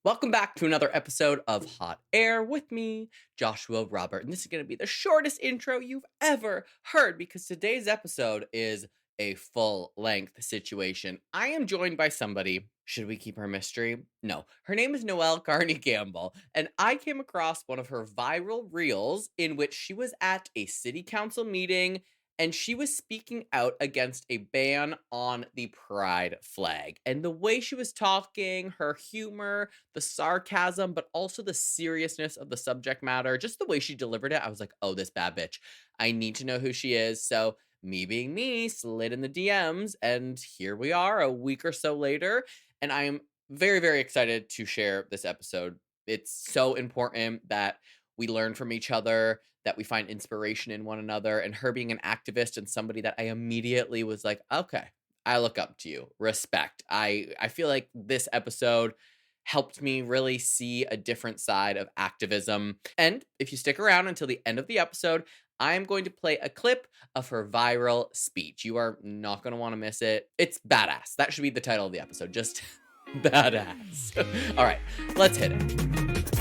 Welcome back to another episode of Hot Air with me, Joshua Robert. And this is going to be the shortest intro you've ever heard because today's episode is a full length situation. I am joined by somebody. Should we keep her mystery? No. Her name is Noelle Campbell. And I came across one of her viral reels in which she was at a city council meeting and she was speaking out against a ban on the pride flag. And the way she was talking, her humor, the sarcasm, but also the seriousness of the subject matter, just the way she delivered it, I was like, oh, this bad bitch. I need to know who she is. So, me being me, slid in the DMs, and here we are a week or so later. And I am very, very excited to share this episode. It's so important that we learn from each other, that we find inspiration in one another, and her being an activist and somebody that I immediately was like, okay, I look up to you. Respect. I feel like this episode helped me really see a different side of activism. And if you stick around until the end of the episode, I am going to play a clip of her viral speech. You are not going to want to miss it. It's badass. That should be the title of the episode. Just badass. All right, let's hit it.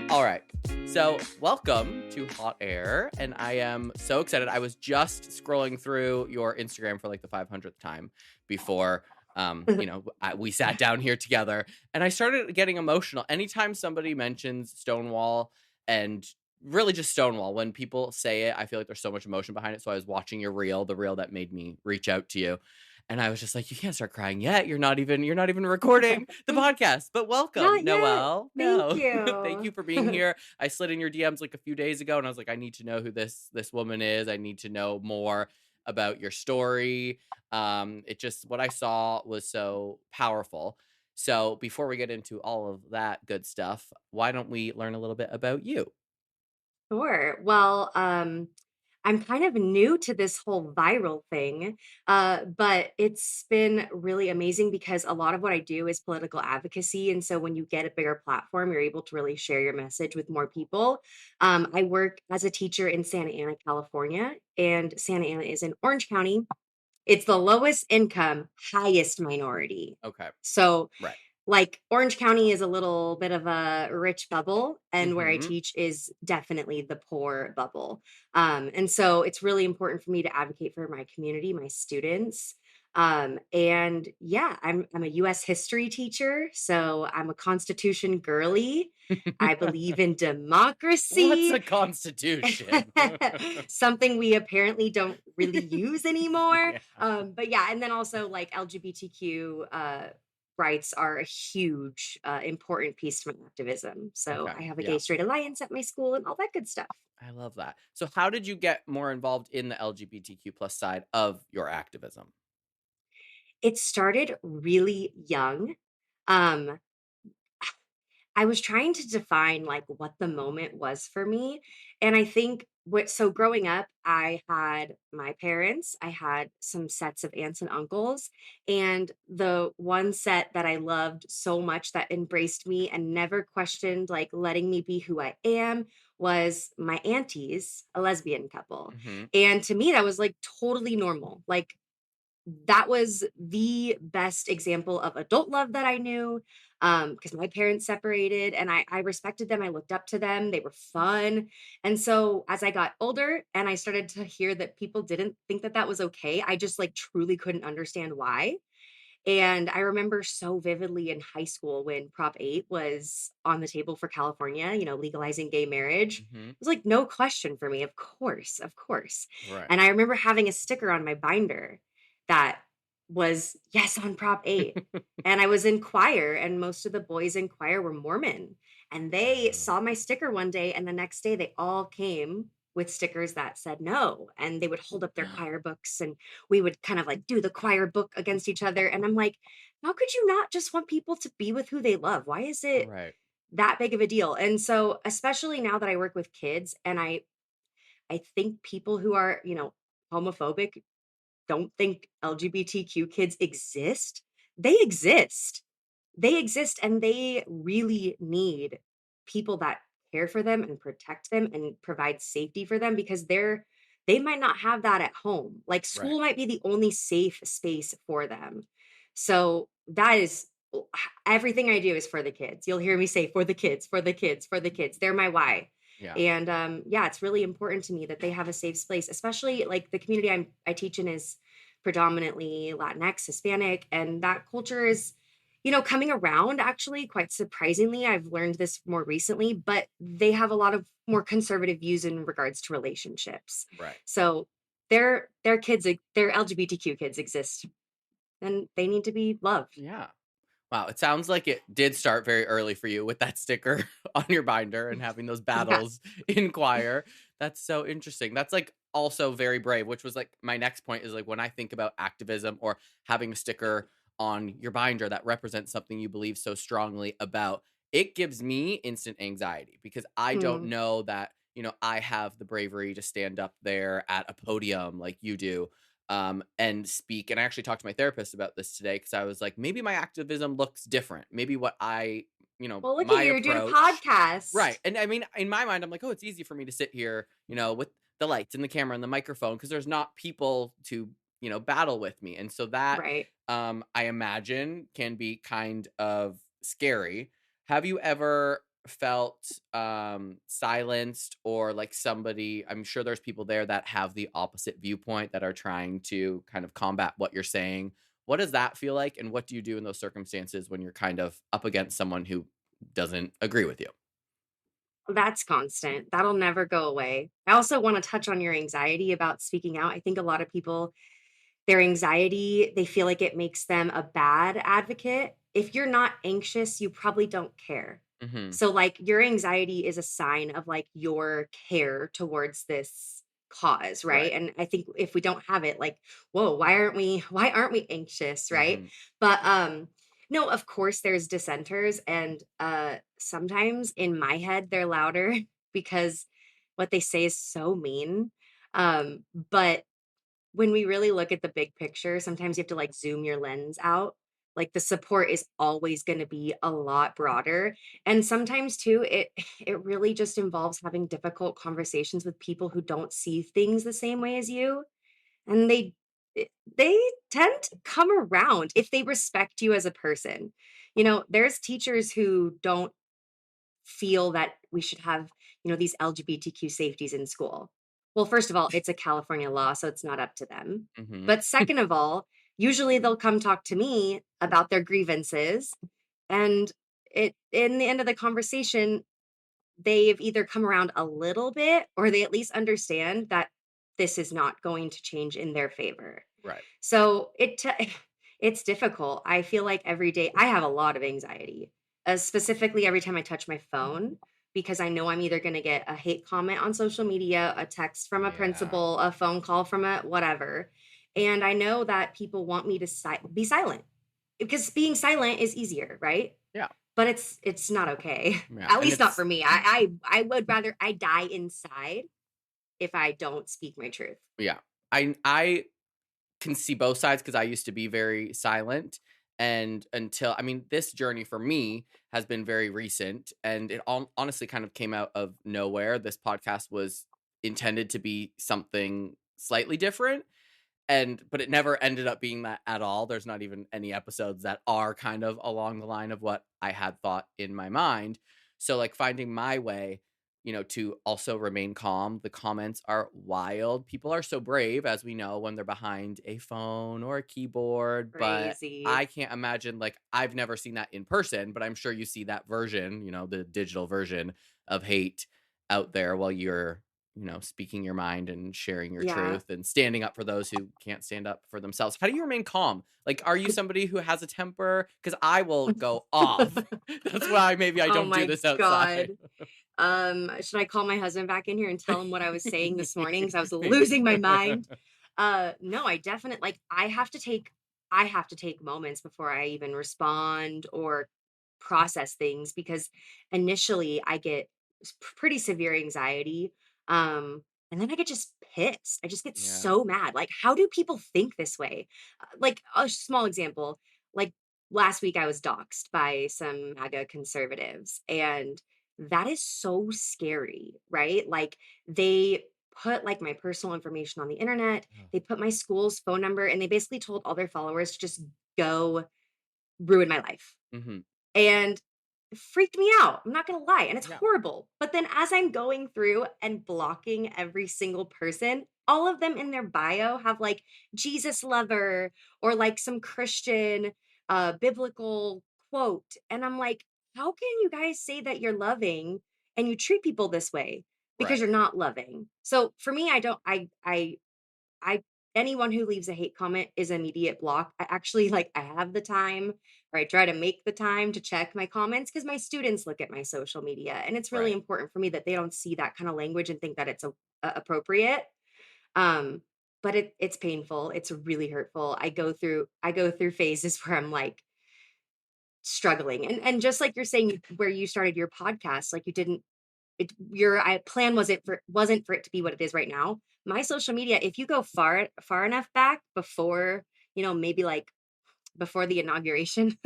All right. So, welcome to Hot Air, and I am so excited. I was just scrolling through your Instagram for like the 500th time before, we sat down here together, and I started getting emotional. Anytime somebody mentions Stonewall, and really just Stonewall, when people say it, I feel like there's so much emotion behind it. So I was watching your reel, the reel that made me reach out to you. And I was just like, you can't start crying yet. You're not even recording the podcast. But welcome, Not yet. Noelle. Thank No. Thank you. you for being here. I slid in your DMs like a few days ago and I was like, I need to know who this woman is. I need to know more about your story. It just what I saw was so powerful. So before we get into all of that good stuff, why don't we learn a little bit about you? Sure. Well, I'm kind of new to this whole viral thing, but it's been really amazing because a lot of what I do is political advocacy. And so when you get a bigger platform, you're able to really share your message with more people. I work as a teacher in Santa Ana, California, and Santa Ana is in Orange County. It's the lowest income, highest minority. Okay. So Right. like Orange County is a little bit of a rich bubble, and where I Mm-hmm. teach is definitely the poor bubble. And so it's really important for me to advocate for my community, my students. And yeah, I'm a US history teacher, so I'm a Constitution girly. I believe in What's democracy. a constitution? Something we apparently don't really use anymore. Yeah. But yeah, and then also like LGBTQ rights are a huge, important piece to my activism. So Okay. I have a Yeah. gay straight alliance at my school and all that good stuff. I love that. So how did you get more involved in the LGBTQ plus side of your activism? It started really young. Um, I was trying to define like what the moment was for me. And I think what so growing up, I had my parents, I had some sets of aunts and uncles, and the one set that I loved so much that embraced me and never questioned like letting me be who I am was my aunties, a lesbian couple. Mhm. And to me, that was like totally normal. Like that was the best example of adult love that I knew, because my parents separated and I respected them. I looked up to them. They were fun. And so as I got older and I started to hear that people didn't think that that was okay, I just like truly couldn't understand why. And I remember so vividly in high school when Prop 8 was on the table for California, legalizing gay marriage. Mhm. It was like no question for me. Of course, of course. Right. And I remember having a sticker on my binder that was yes on Prop 8. And I was in choir, and most of the boys in choir were Mormon. And they Oh. saw my sticker one day, and the next day they all came with stickers that said no. And they would hold up their choir books, and we would kind of like do the choir book against each other. And I'm like, how could you not just want people to be with who they love? Why is it Right. that big of a deal? And so, especially now that I work with kids, and I think people who are, homophobic don't think LGBTQ kids exist, they exist. They exist and they really need people that care for them and protect them and provide safety for them because they might not have that at home. Like Right. school might be the only safe space for them. So that is everything I do is for the kids. You'll hear me say for the kids, for the kids, for the kids. They're my why. Yeah. And yeah, it's really important to me that they have a safe space, especially like the community I teach in is predominantly Latinx, Hispanic, and that culture is, coming around actually quite surprisingly. I've learned this more recently, but they have a lot of more conservative views in regards to relationships. Right. So their kids, their LGBTQ kids exist and they need to be loved. Yeah. Wow, it sounds like it did start very early for you with that sticker on your binder and having those Yeah. battles in choir. That's so interesting. That's like also very brave, which was like my next point is like when I think about activism or having a sticker on your binder that represents something you believe so strongly about, it gives me instant anxiety because I don't Hmm. know that, I have the bravery to stand up there at a podium like you do and speak. And I actually talked to my therapist about this today because I was like, maybe my activism looks different. Maybe what Well, look at my you, you're doing a approach. Right. podcast. And I mean, in my mind, I'm like, oh, it's easy for me to sit here, with the lights and the camera and the microphone because there's not people to, battle with me. And so that, Right. I imagine can be kind of scary. Have you ever felt silenced or like somebody, I'm sure there's people there that have the opposite viewpoint that are trying to kind of combat what you're saying. What does that feel like and what do you do in those circumstances when you're kind of up against someone who doesn't agree with you? That's constant. That'll never go away. I also want to touch on your anxiety about speaking out. I think a lot of people, their anxiety, they feel like it makes them a bad advocate. If you're not anxious, you probably don't care. Mhm. So, like, your anxiety is a sign of like your care towards this cause, right? Right. And I think if we don't have it, like, whoa, why aren't we anxious, right? Mhm. But no, of course there's dissenters and sometimes in my head they're louder because what they say is so mean. But when we really look at the big picture, sometimes you have to like zoom your lens out. Like the support is always going to be a lot broader. And sometimes too, it really just involves having difficult conversations with people who don't see things the same way as you. And they tend to come around if they respect you as a person. There's teachers who don't feel that we should have, these LGBTQ safeties in school. Well, first of all, it's a California law, so it's not up to them. Mhm. But second of all, usually they'll come talk to me about their grievances. And in the end of the conversation, they've either come around a little bit or they at least understand that this is not going to change in their favor. Right. So it's difficult. I feel like every day I have a lot of anxiety, specifically every time I touch my phone, because I know I'm either going to get a hate comment on social media, a text from a Yeah. principal, a phone call from a whatever. And I know that people want me to be silent because being silent is easier, right? Yeah. But it's not okay. Yeah. At And least not it's for me. I would rather I die inside if I don't speak my truth. yeah. I can see both sides because I used to be very silent. And until, I mean, this journey for me has been very recent and it all honestly kind of came out of nowhere. This podcast was intended to be something slightly different but it never ended up being that at all. There's not even any episodes that are kind of along the line of what I had thought in my mind. So like finding my way, to also remain calm. The comments are wild. People are so brave, as we know, when they're behind a phone or a keyboard, but Crazy. I can't imagine, like, I've never seen that in person, but I'm sure you see that version, the digital version of hate out there while you're speaking your mind and sharing your Yeah. truth and standing up for those who can't stand up for themselves. How do you remain calm? Like, are you somebody who has a temper? Because I will go off. That's why maybe I Oh don't do my this outside. god. Should I call my husband back in here and tell him what I was saying this morning because I was Maybe. losing my mind? No, I definitely like I have to take moments before I even respond or process things because initially I get pretty severe anxiety. And then I get just pissed. I just get Yeah. so mad. Like, how do people think this way? Like, a small example, like last week I was doxxed by some MAGA conservatives, and that is so scary, right? Like, they put like my personal information on the internet, Oh. they put my school's phone number, and they basically told all their followers to just go ruin my life. Mhm. And it freaked me out. I'm not going to lie. And it's Yeah. horrible. But then as I'm going through and blocking every single person, all of them in their bio have like Jesus lover or like some Christian biblical quote. And I'm like, how can you guys say that you're loving and you treat people this way? Because Right. you're not loving. So for me, I don't, I anyone who leaves a hate comment is immediate block. I actually like I have the time or I try to make the time to check my comments because my students look at my social media and it's really Right. important for me that they don't see that kind of language and think that it's appropriate. Um but it's painful. It's really hurtful. I go through phases where I'm like struggling. And just like you're saying where you started your podcast, like you didn't your plan wasn't for it to be what it is right now. My social media, if you go far enough back before, maybe like before the inauguration,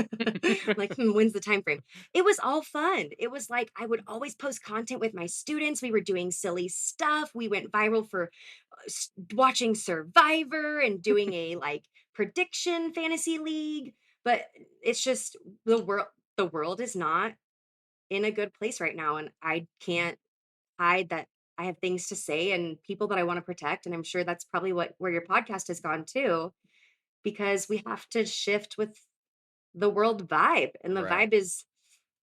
like when's the time frame? It was all fun. It was like I would always post content with my students. We were doing silly stuff. We went viral for watching Survivor and doing a like prediction fantasy league. But it's just the world is not in a good place right now, and I can't hide that I have things to say and people that I want to protect. And I'm sure that's probably where your podcast has gone too, because we have to shift with the world vibe. And the Right. vibe is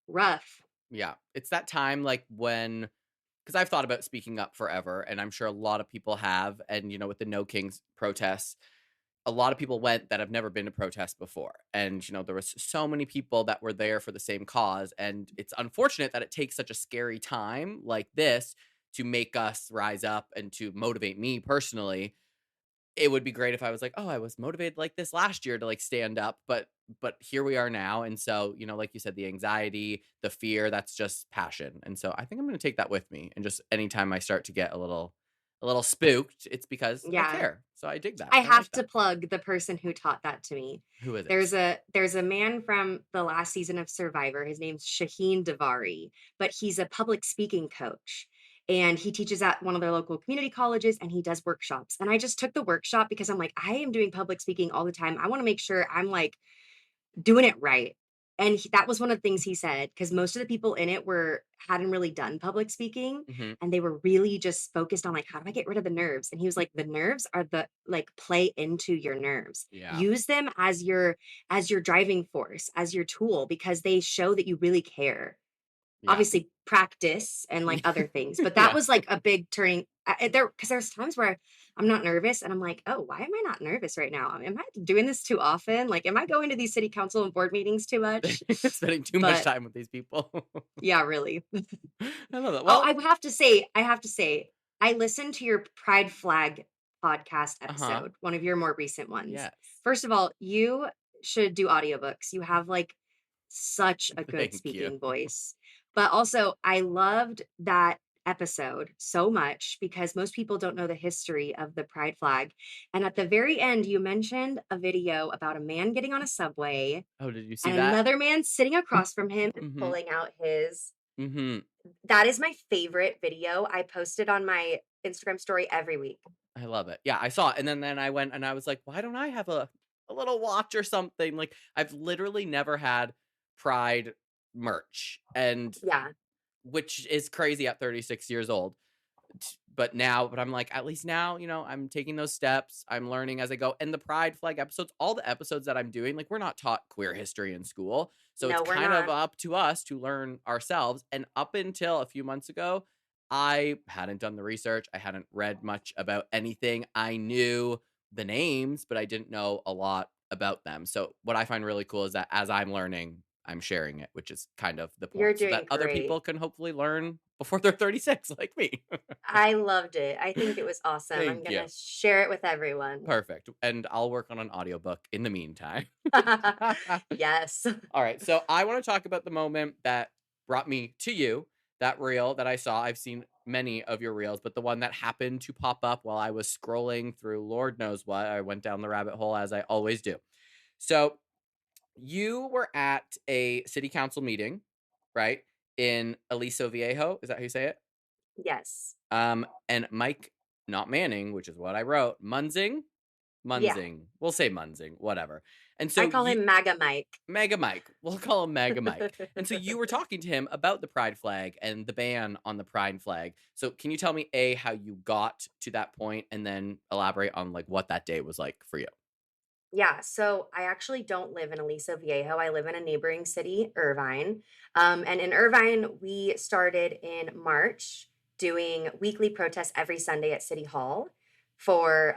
rough. Yeah. It's that time like when because I've thought about speaking up forever, and I'm sure a lot of people have. And with the No Kings protests, a lot of people went that have never been to protests before. And there was so many people that were there for the same cause. And it's unfortunate that it takes such a scary time like this to make us rise up and to motivate me personally. It would be great if I was like, "Oh, I was motivated like this last year to like stand up," but here we are now. And so, like you said, the anxiety, the fear, that's just passion. And so I think I'm going to take that with me. And just anytime I start to get a little spooked, it's because I Yeah. care. So I dig that. I I like have to that. plug the person who taught that to me. Who is it? There's a man from the last season of Survivor. His name's Shaheen Davari, but he's a public speaking coach. And he teaches at one of their local community colleges and he does workshops. And I just took the workshop because I'm like, I am doing public speaking all the time. I want to make sure I'm like doing it right. And that was one of the things he said, because most of the people in it hadn't really done public speaking, Hmm. and they were really just focused on like, how do I get rid of the nerves? And he was like, the nerves are the like play into your nerves. Yeah. Use them as your driving force, as your tool, because they show that you really care. Yeah. Obviously practice and like other things, but that Yeah. was like a big turning there, because there's times where I'm not nervous and I'm like, oh, why am I not nervous right now? Am I doing this too often? Like, am I going to these city council and board meetings too much? Spending too much But time with these people. yeah, really. I love that. Oh, Well, I have to say, I listened to your Pride Flag podcast uh-huh. episode, one of your more recent ones. Yes. First of all, you should do audiobooks. You have like such a good Thank you. speaking voice. But also, I loved that episode so much because most people don't know the history of the Pride Flag. And at the very end, you mentioned a video about a man getting on a subway Oh, did you see and that? another man sitting across from him Mhm. pulling out his. Mhm. That is my favorite video. I post it on my Instagram story every week. I love it. Yeah, I saw it, and then I went and I was like, "Why don't I have a little watch or something?" Like, I've literally never had Pride merch, and Yeah. which is crazy at 36 years old. But I'm like, at least now, I'm taking those steps. I'm learning as I go. And the Pride Flag episodes, all the episodes that I'm doing, like, we're not taught queer history in school. So it's No, we're kind of not. up to us to learn ourselves. And up until a few months ago, I hadn't done the research. I hadn't read much about anything. I knew the names, but I didn't know a lot about them. So what I find really cool is that as I'm learning, I'm sharing it, which is kind of the You're point, so that doing other people great. can hopefully learn before they're 36 like me. I loved it. I think it was awesome. I'm Thank going you. to share it with everyone. Perfect. And I'll work on an audiobook in the meantime. Yes. All right. So I want to talk about the moment that brought me to you, that reel that I saw. I've seen many of your reels, but the one that happened to pop up while I was scrolling through Lord knows what. I went down the rabbit hole as I always do. So you were at a city council meeting, right? In Aliso Viejo. Is that how you say it? Yes. And Mike, not Manning, which is what I wrote, Yeah. Munzing. We'll say Munzing, whatever. And I so call him MAGA Mike. Mega Mike. We'll call him Mega Mike. And so you were talking to him about the pride flag and the ban on the pride flag. So can you tell me A, how you got to that point, and then elaborate on like what that day was like for you? Yeah, so I actually don't live in Aliso Viejo. I live in a neighboring city, Irvine. And in Irvine, we started in March doing weekly protests every Sunday at City Hall for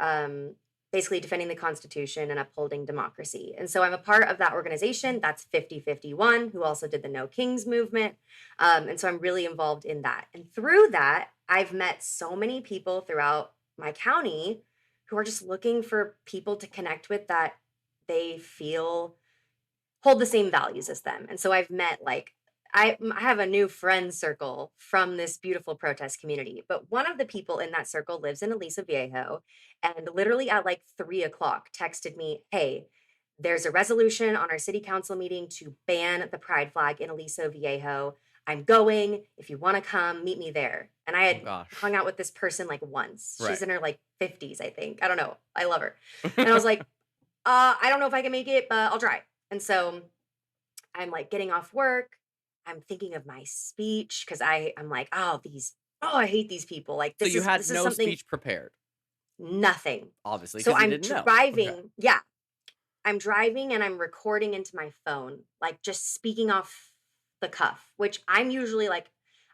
basically defending the Constitution and upholding democracy. And so I'm a part of that organization. That's 5051, who also did the No Kings movement. And so I'm really involved in that. And through that, I've met so many people throughout my county who are just looking for people to connect with that they feel hold the same values as them. And so I've met like I have a new friend circle from this beautiful protest community. But one of the people in that circle lives in Aliso Viejo, and literally at like 3 o'clock texted me, "Hey, there's a resolution on our city council meeting to ban the pride flag in Aliso Viejo. I'm going. If you want to come, meet me there." And I Oh had gosh. hung out with this person like once. She's Right. in her like 50s, I think. I don't know. I love her. And I was like, I don't know if I can make it, but I'll try. And so I'm like getting off work. I'm thinking of my speech because I'm like, I hate these people. Like So this you is had this is no something speech prepared, nothing. obviously, So because you I'm didn't know. Okay. driving. Yeah, I'm driving and I'm recording into my phone, like just speaking off the cuff, which I'm usually like,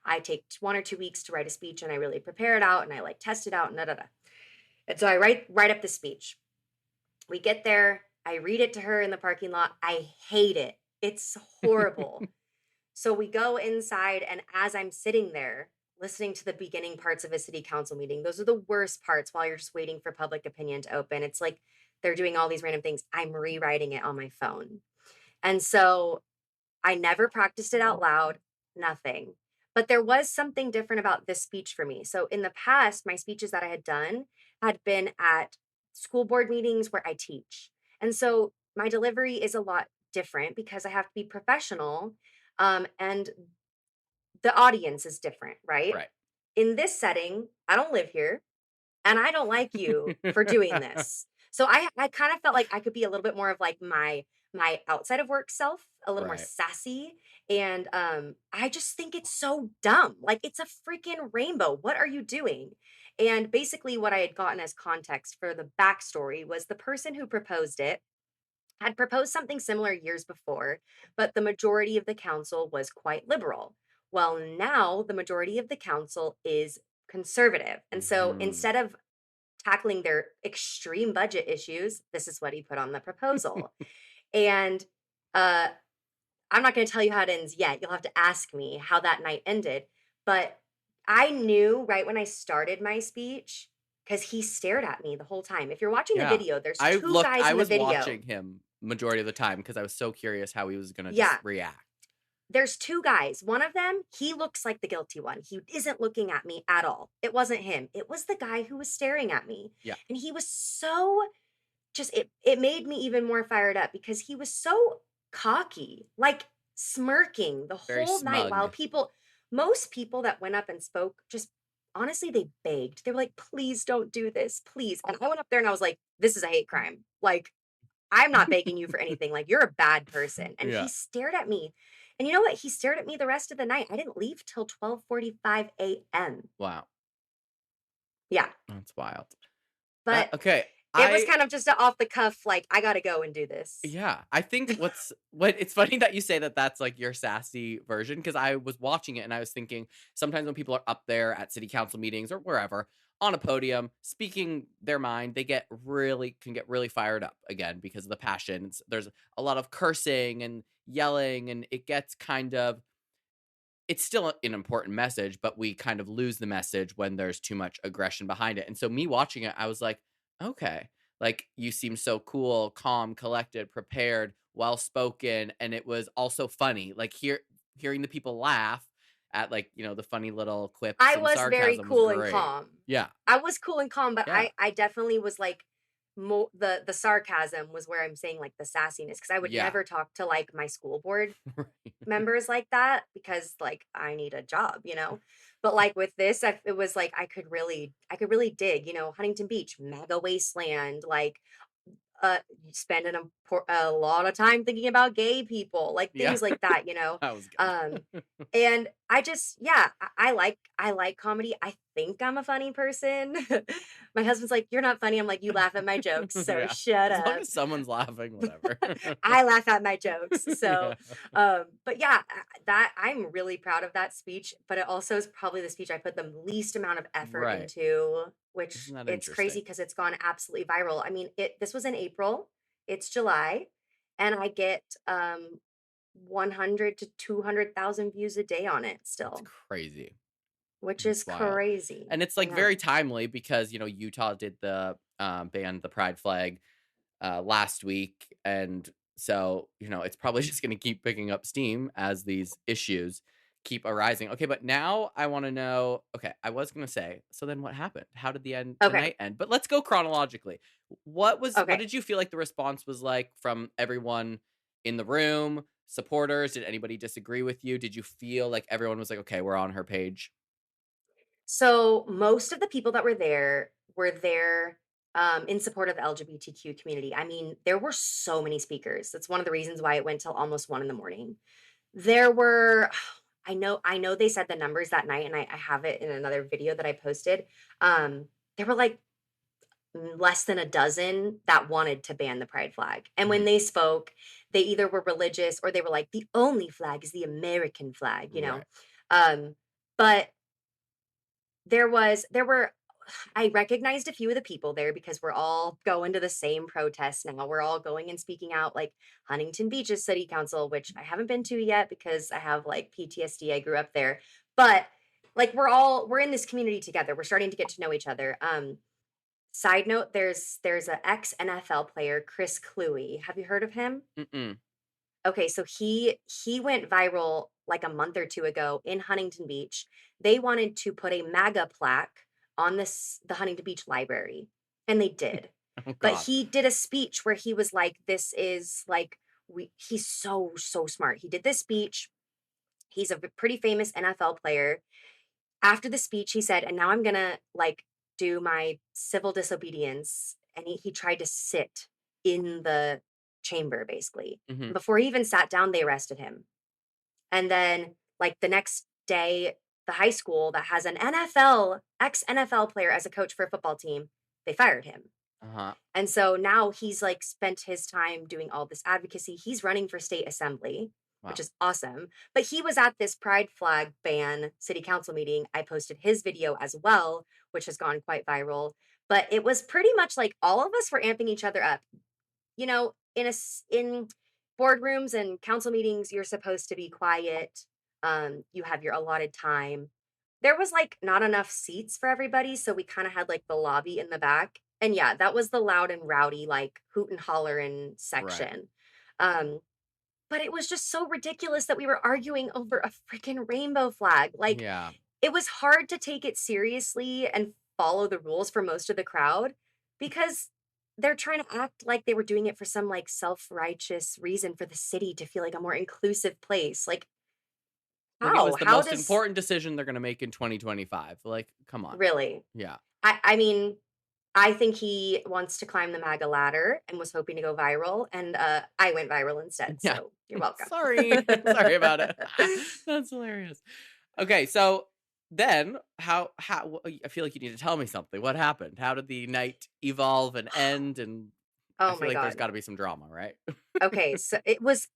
I take 1 or 2 weeks to write a speech and I really prepare it out and I like test it out and da da da. And so I write up the speech. We get there. I read it to her in the parking lot. I hate it. It's horrible. So we go inside, and as I'm sitting there listening to the beginning parts of a city council meeting, those are the worst parts while you're just waiting for public opinion to open. It's like they're doing all these random things. I'm rewriting it on my phone. And so I never practiced it out loud, nothing. But there was something different about this speech for me. So in the past, my speeches that I had done had been at school board meetings where I teach. And so my delivery is a lot different because I have to be professional. And the audience is different, right? Right. In this setting, I don't live here and I don't like you for doing this. So I kind of felt like I could be a little bit more of like my outside of work self, a little more Right. sassy. And I just think it's so dumb. Like it's a freaking rainbow. What are you doing? And basically what I had gotten as context for the backstory was the person who proposed it had proposed something similar years before, but the majority of the council was quite liberal. Well, now the majority of the council is conservative. And so Mhm. instead of tackling their extreme budget issues, this is what he put on the proposal. And uh, I'm not going to tell you how it ends yet. You'll have to ask me how that night ended. But I knew right when I started my speech because he stared at me the whole time. If you're watching the Yeah. video, there's two guys I in the was video. watching him majority of the time because I was so curious how he was gonna just Yeah, react. there's two guys. One of them, he looks like the guilty one. He isn't looking at me at all. It wasn't him. It was the guy who was staring at me. Yeah. And he was so just it made me even more fired up because he was so cocky, like smirking the Very whole night while smug. people most people that went up and spoke just honestly they begged. They were like, "Please don't do this, please." And I went up there and I was like, "This is a hate crime. Like I'm not begging you for anything. Like, you're a bad person." And he Yeah. stared at me. And you know what? He stared at me the rest of the night. I didn't leave till 12:45 a.m. Wow. Yeah. That's wild. But Okay. it was I kind of just a off the cuff, like, I gotta go and do this. Yeah, I think what it's funny that you say that that's like your sassy version because I was watching it and I was thinking sometimes when people are up there at city council meetings or wherever on a podium speaking their mind, they can get really fired up again because of the passion. There's a lot of cursing and yelling, and it gets kind of it's still an important message, but we kind of lose the message when there's too much aggression behind it. And so me watching it, I was like, okay, like you seem so cool, calm, collected, prepared, well spoken, and it was also funny. Like hearing the people laugh at, like, the funny little quips I and was very sarcasm was cool and great. calm. Yeah. I was cool and calm, but Yeah. I definitely was, like, the sarcasm was where I'm saying, like, the sassiness, because I would Yeah. never talk to, like, my school board Right. members like that because, like, I need a job, you know? But, like, with this, it was like I could really dig, Huntington Beach, mega wasteland, like, uh, spending a lot of time thinking about gay people, like, Yeah. things like that. That was good. Um, and I just yeah, I like comedy. I think I'm a funny person. My husband's like, "You're not funny." I'm like, "You laugh at my jokes, so Yeah. shut As long up." as someone's laughing, whatever. I laugh at my jokes. So, Yeah. but yeah, that I'm really proud of that speech, but it also is probably the speech I put the least amount of effort Right. into, Isn't which that it's crazy interesting? because it's gone absolutely viral. I mean, this was in April, it's July, and I get 100 to 200,000 views a day on it That's still, crazy. which That's is wild. crazy. And it's, I like, very know. timely because, Utah did ban the pride flag, last week, and so, it's probably just gonna keep picking up steam as these issues keep arising. Okay, but now I wanna know okay, I was gonna say, so then what happened? How did the Okay. night end? But let's go chronologically. What Okay. did you feel like the response was like from everyone in the room, supporters? Did anybody disagree with you? Did you feel like everyone was like, "Okay, we're on her page"? So most of the people that were there in support of the LGBTQ community. I mean, there were so many speakers. That's one of the reasons why it went till almost 1 in the morning. There were, I know they said the numbers that night, and I have it in another video that I posted. There were like less than a dozen that wanted to ban the pride flag. And when Mhm. they spoke, they either were religious or they were like, the only flag is the American flag. Right. Um, but there were I recognized a few of the people there because we're all going to the same protest now. We're all going and speaking out, like Huntington Beach's city council, which I haven't been to yet because I have like PTSD. I grew up there. But like we're in this community together. We're starting to get to know each other. Side note, there's a ex NFL player, Chris Cluey. Have you heard of him? Mm-mm. Okay, so he went viral like a month or 2 ago in Huntington Beach. They wanted to put a MAGA plaque on the Huntington Beach library, and they did. Oh But god. he did a speech where he was like, "This is like he's so smart." He did this speech. He's a pretty famous NFL player. After the speech, he said, "And now I'm gonna like do my civil disobedience." And he tried to sit in the chamber basically. Mhm. Before he even sat down, they arrested him. And then, like the next day, the high school that has an ex NFL player as a coach for a football team, they fired him. Uh-huh. And so now he's like spent his time doing all this advocacy. He's running for state assembly, which Wow. is awesome. But he was at this pride flag ban city council meeting. I posted his video as well, which has gone quite viral. But it was pretty much like all of us were amping each other up. In boardrooms and council meetings, you're supposed to be quiet. You have your allotted time. There was like not enough seats for everybody, so we kind of had like the lobby in the back. And yeah, that was the loud and rowdy, like hoot and hollering Right. section. Um, but it was just so ridiculous that we were arguing over a freaking rainbow flag. Like Yeah. it was hard to take it seriously and follow the rules for most of the crowd because they're trying to act like they were doing it for some like self-righteous reason for the city to feel like a more inclusive place. Like Like, it how? was the How most does important decision they're gonna make in 2025. Like, come on. really? Yeah. I mean, I think he wants to climb the MAGA ladder and was hoping to go viral, and I went viral instead. Yeah. So you're welcome. Sorry. Sorry about it. That's hilarious. Okay, so then I feel like you need to tell me something. What happened? How did the night evolve and end? And I Oh feel my like there's god. gotta be some drama, right? Okay, so it was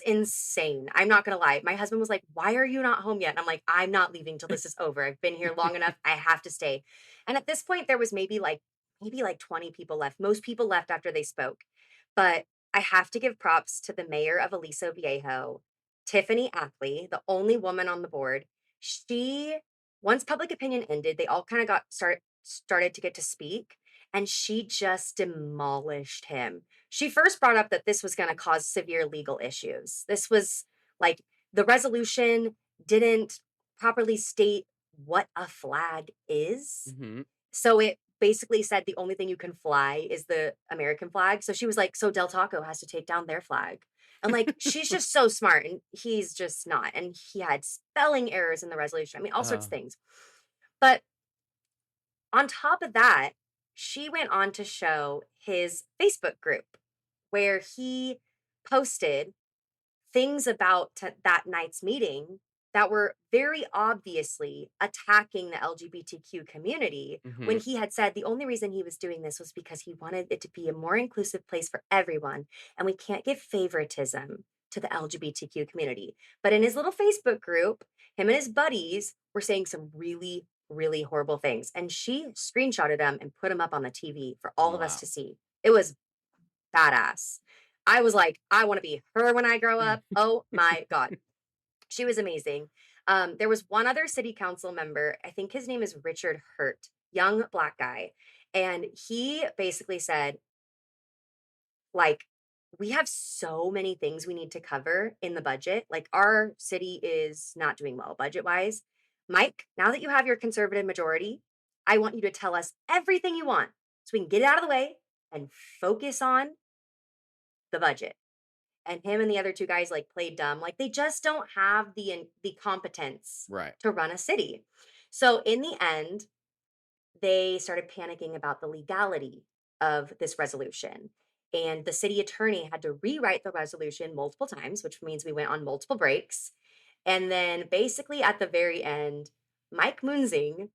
insane. I'm not gonna lie. My husband was like, "Why are you not home yet?" And I'm like, "I'm not leaving till this is over. I've been here long enough. I have to stay." And at this point, there was maybe like 20 people left. Most people left after they spoke. But I have to give props to the mayor of Aliso Viejo, Tiffany Ackley, the only woman on the board. She Once public opinion ended, they all kind of started to get to speak, and she just demolished him. She first brought up that this was going to cause severe legal issues. This was like the resolution didn't properly state what a flag is. Hmm. So it basically said the only thing you can fly is the American flag. So she was like, "So Del Taco has to take down their flag." And like, she's just so smart and he's just not. And he had spelling errors in the resolution. I mean, all sorts uh, of things. But on top of that, she went on to show his Facebook group where he posted things about that night's meeting that were very obviously attacking the LGBTQ community when hmm. he had said the only reason he was doing this was because he wanted it to be a more inclusive place for everyone. And we can't give favoritism to the LGBTQ community. But in his little Facebook group, him and his buddies were saying some really, really horrible things. And she screenshotted them and put them up on the TV for all of us Wow. to see. It was badass. I was like, I want to be her when I grow up. Oh my God. She was amazing. There was one other city council member. I think his name is Richard Hurt, young black guy. And he basically said, like, we have so many things we need to cover in the budget. Like, our city is not doing well budget wise. Mike, now that you have your conservative majority, I want you to tell us everything you want so we can get it out of the way and focus on the budget. And him and the other two guys like played dumb. Like they just don't have the competence Right. to run a city. So in the end, they started panicking about the legality of this resolution. And the city attorney had to rewrite the resolution multiple times, which means we went on multiple breaks. And then basically at the very end, Mike Munzing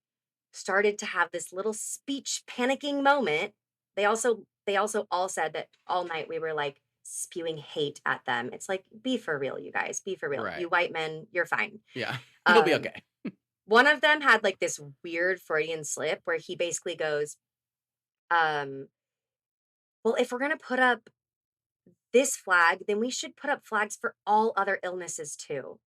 started to have this little speech panicking moment. They also all said that all night we were like spewing hate at them. It's like, be for real, you guys, be for real. Right. You white men, you're fine. Yeah. You'll be Um, okay. one of them had like this weird Freudian slip where he basically goes, um, well, if we're gonna put up this flag, then we should put up flags for all other illnesses too.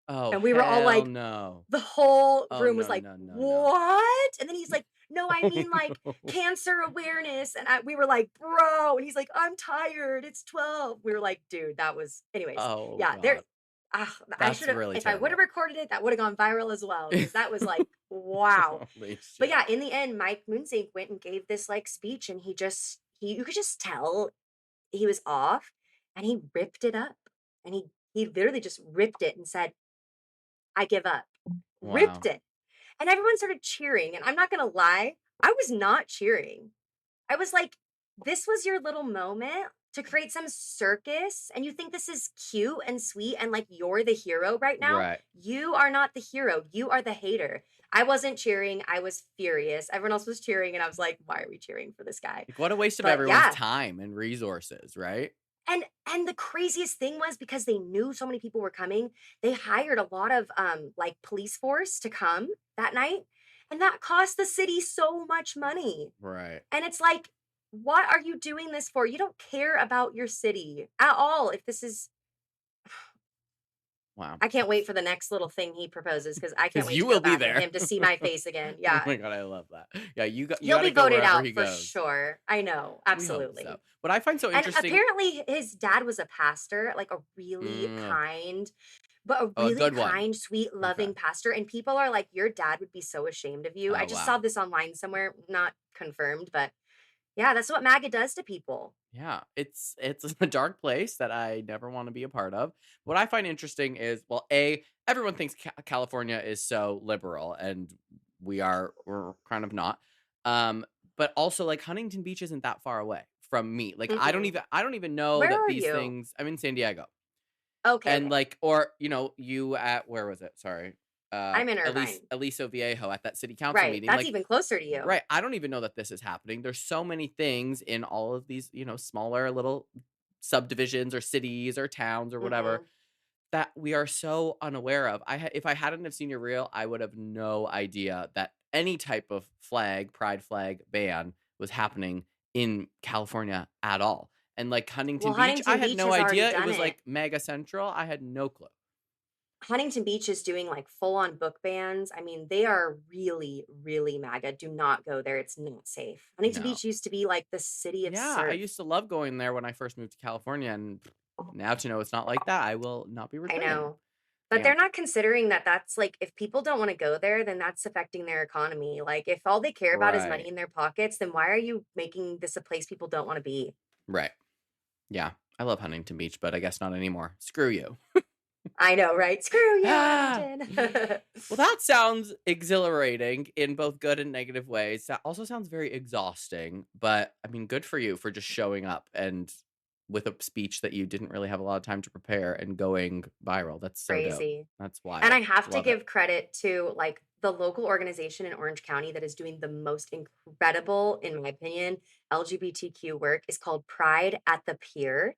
Oh, And we were all hell like, no. the whole Oh, room was no, like, no, no, no. "What?" And then he's like, "No, I mean, like, cancer awareness." And we were like, "Bro." And he's like, "I'm tired. It's 12." We were like, "Dude, that was" anyways, Oh, yeah, there God. I That's should have really if I would have terrible. recorded it, that would have gone viral as well because that was like, wow. Holy But shit. yeah, in the end, Mike Moonsink went and gave this, like, speech, and he you could just tell he was off, and he ripped it up. And he literally just ripped it and said, "I give up." Ripped Wow. it. And everyone started cheering, and I'm not gonna lie, I was not cheering. I was like, "This was your little moment to create some circus, and you think this is cute and sweet and like you're the hero right now? Right. You are not the hero, you are the hater." I wasn't cheering, I was furious. Everyone else was cheering, and I was like, "Why are we cheering for this guy?" Like, what a waste of But everyone's yeah, time and resources, right? and the craziest thing was because they knew so many people were coming, they hired a lot of, like, police force to come that night, and that cost the city so much money. Right. And it's like, what are you doing this for? You don't care about your city at all. If this is Wow. I can't wait for the next little thing he proposes because I can't Because wait you to go will be back and there. him to see my face again. Oh Yeah. my God, I love that. Yeah, you He'll gotta be go voted wherever out he for goes. sure. I know. We hope so. Absolutely. What I find so And interesting. apparently his dad was a pastor, like a really Mm, kind, but a oh, a really good one. kind, sweet, Okay. loving pastor. And people are like, your dad would be so ashamed of you. I Oh, just wow. saw this online somewhere, not confirmed, but yeah, that's what MAGA does to people. Yeah, it's a dark place that I never want to be a part of. What I find interesting is, well, everyone thinks California is so liberal, and we're kind of not. Um, but also like Huntington Beach isn't that far away from me. Like Mm-mm. I don't even know Where that are these you? things. I'm in San Diego, Okay, and okay. like, or you at where was it? Sorry, I'm in Irvine. Aliso Viejo at that city council Right. meeting. That's Like, even closer to you. right. I don't even know that this is happening. There's so many things in all of these, smaller little subdivisions or cities or towns or whatever Hmm. that we are so unaware of. If I hadn't have seen your reel, I would have no idea that any type of pride flag ban was happening in California at all. And like Huntington Well, Beach, I Huntington had Beach no has already idea it done was it. like mega central. I had no clue. Huntington Beach is doing like full on book bans. I mean, they are really, really MAGA. Do not go there. It's not safe. Huntington No. Beach used to be like the city of Yeah, I surf. used to love going there when I first moved to California, and now to know it's not like that, I will not be I returning. know. But Yeah. they're not considering that that's like, if people don't wanna go there, then that's affecting their economy. Like, if all they care about is money Right. in their pockets, then why are you making this a place people don't wanna be? Right. Yeah. I love Huntington Beach, but I guess not anymore. Screw you. I know, right? Screw you, Ah! Huntington. Well, that sounds exhilarating in both good and negative ways. That also sounds very exhausting, but I mean, good for you for just showing up and with a speech that you didn't really have a lot of time to prepare and going viral. That's so dope. Crazy. That's And I wild. have to Love it. give credit to, like, the local organization in Orange County that is doing the most incredible, in my opinion, LGBTQ work is called Pride at the Pier,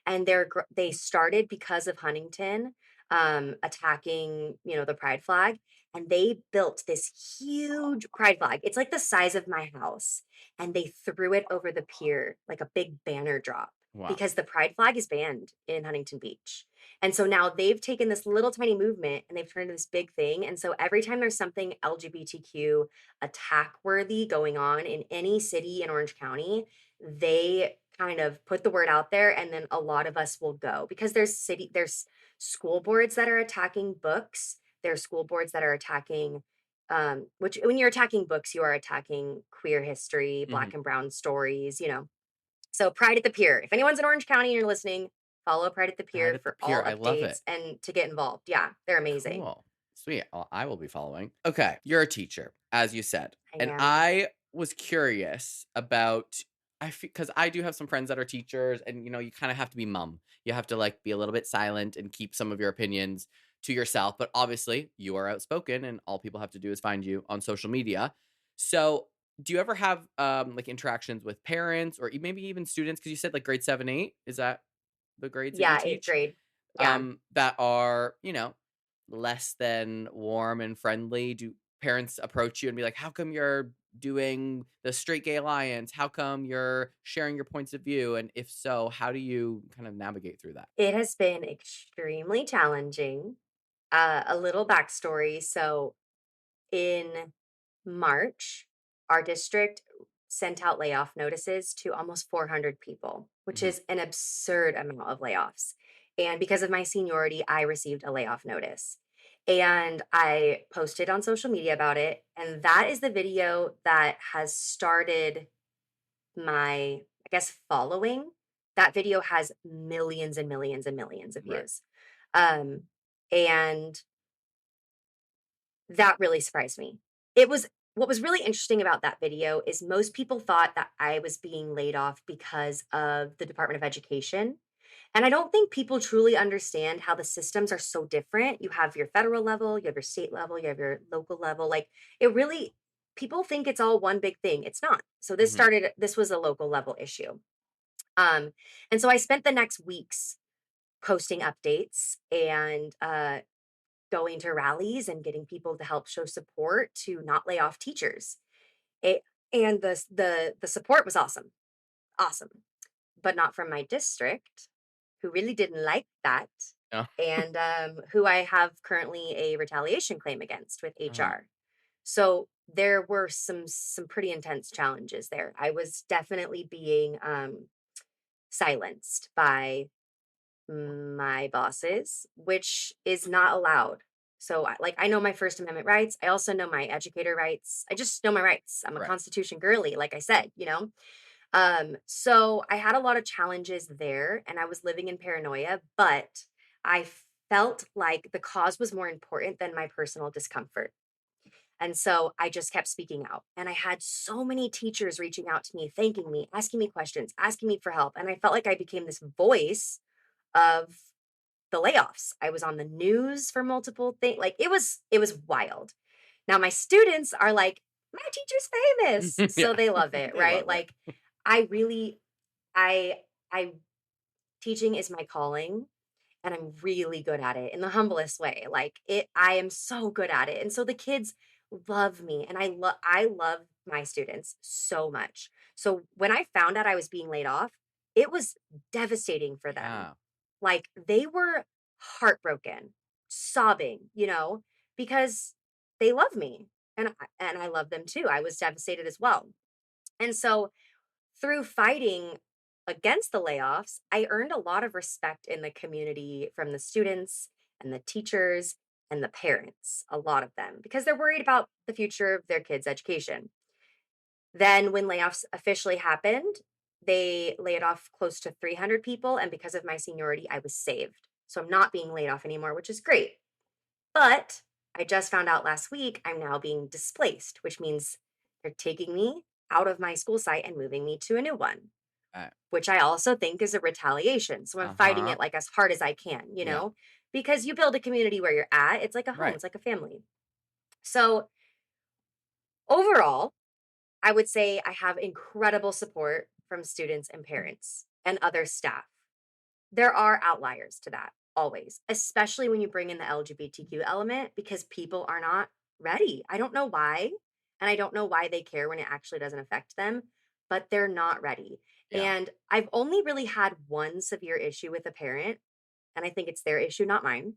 and they started because of Huntington, attacking, the pride flag, and they built this huge pride flag. It's like the size of my house, and they threw it over the pier like a big banner drop Wow. because the pride flag is banned in Huntington Beach. And so now they've taken this little tiny movement and they've turned it into this big thing. And so every time there's something LGBTQ attack worthy going on in any city in Orange County, they kind of put the word out there and then a lot of us will go because there's school boards that are attacking books. There's school boards that are attacking which when you're attacking books, you are attacking queer history, Hmm. black and brown stories. So Pride at the Pier. If anyone's in Orange County and you're listening, follow Pride at the Right Pier at the for pier. all I love updates it. and to get involved. Yeah, they're amazing. Cool. Sweet. Well, I will be following. Okay. You're a teacher, as you said. I And am. I was curious about, because I do have some friends that are teachers, and you kind of have to be mum. You have to like be a little bit silent and keep some of your opinions to yourself. But obviously, you are outspoken, and all people have to do is find you on social media. So, do you ever have like interactions with parents or maybe even students? Because you said like grade 7, 8. Is that the grades that you Yeah, 8th teach? grade. Yeah. That are, less than warm and friendly? Do parents approach you and be like, "How come you're doing the Straight Gay Alliance? How come you're sharing your points of view?" And if so, how do you kind of navigate through that? It has been extremely challenging. A little backstory. So in March, our district sent out layoff notices to almost 400 people, which Mhm. is an absurd amount of layoffs. And because of my seniority, I received a layoff notice. And I posted on social media about it. And that is the video that has started my, I guess, following. That video has millions and millions and millions of Right. views. Um, and that really surprised me. It was What was really interesting about that video is most people thought that I was being laid off because of the Department of Education. And I don't think people truly understand how the systems are so different. You have your federal level, you have your state level, you have your local level. Like it really, people think it's all one big thing. It's not. So Mhm. this was a local level issue. Um, and so I spent the next weeks posting updates and going to rallies and getting people to help show support to not lay off teachers. It, and the support was awesome, awesome, but not from my district, who really didn't like that, Oh, and who I have currently a retaliation claim against with uh-huh. HR. So there were some pretty intense challenges there. I was definitely being silenced by my bosses, which is not allowed. So, I know my First Amendment rights. I also know my educator rights. I just know my rights. I'm a Right. Constitution girly, like I said. So I had a lot of challenges there, and I was living in paranoia, but I felt like the cause was more important than my personal discomfort. And so I just kept speaking out. And I had so many teachers reaching out to me, thanking me, asking me questions, asking me for help. And I felt like I became this voice of the layoffs. I was on the news for multiple things. Like it was wild. Now my students are like, my teacher's famous. So Yeah. they love it, They right? love it. Like I really I teaching is my calling and I'm really good at it in the humblest way. Like I am so good at it. And so the kids love me and I love my students so much. So when I found out I was being laid off, it was devastating for them. Yeah. Like they were heartbroken, sobbing, because they love me and I love them too. I was devastated as well. And so through fighting against the layoffs, I earned a lot of respect in the community from the students and the teachers and the parents, a lot of them, because they're worried about the future of their kids' education. Then, when layoffs officially happened, they laid off close to 300 people. And because of my seniority, I was saved. So I'm not being laid off anymore, which is great. But I just found out last week I'm now being displaced, which means they're taking me out of my school site and moving me to a new one, Right. which I also think is a retaliation. So I'm fighting Uh-huh. it like as hard as I can, Yeah. because you build a community where you're at. It's like a home, Right. it's like a family. So overall, I would say I have incredible support from students and parents and other staff. There are outliers to that always, especially when you bring in the LGBTQ element because people are not ready. I don't know why, and I don't know why they care when it actually doesn't affect them, but they're not ready. Yeah. And I've only really had one severe issue with a parent, and I think it's their issue, not mine.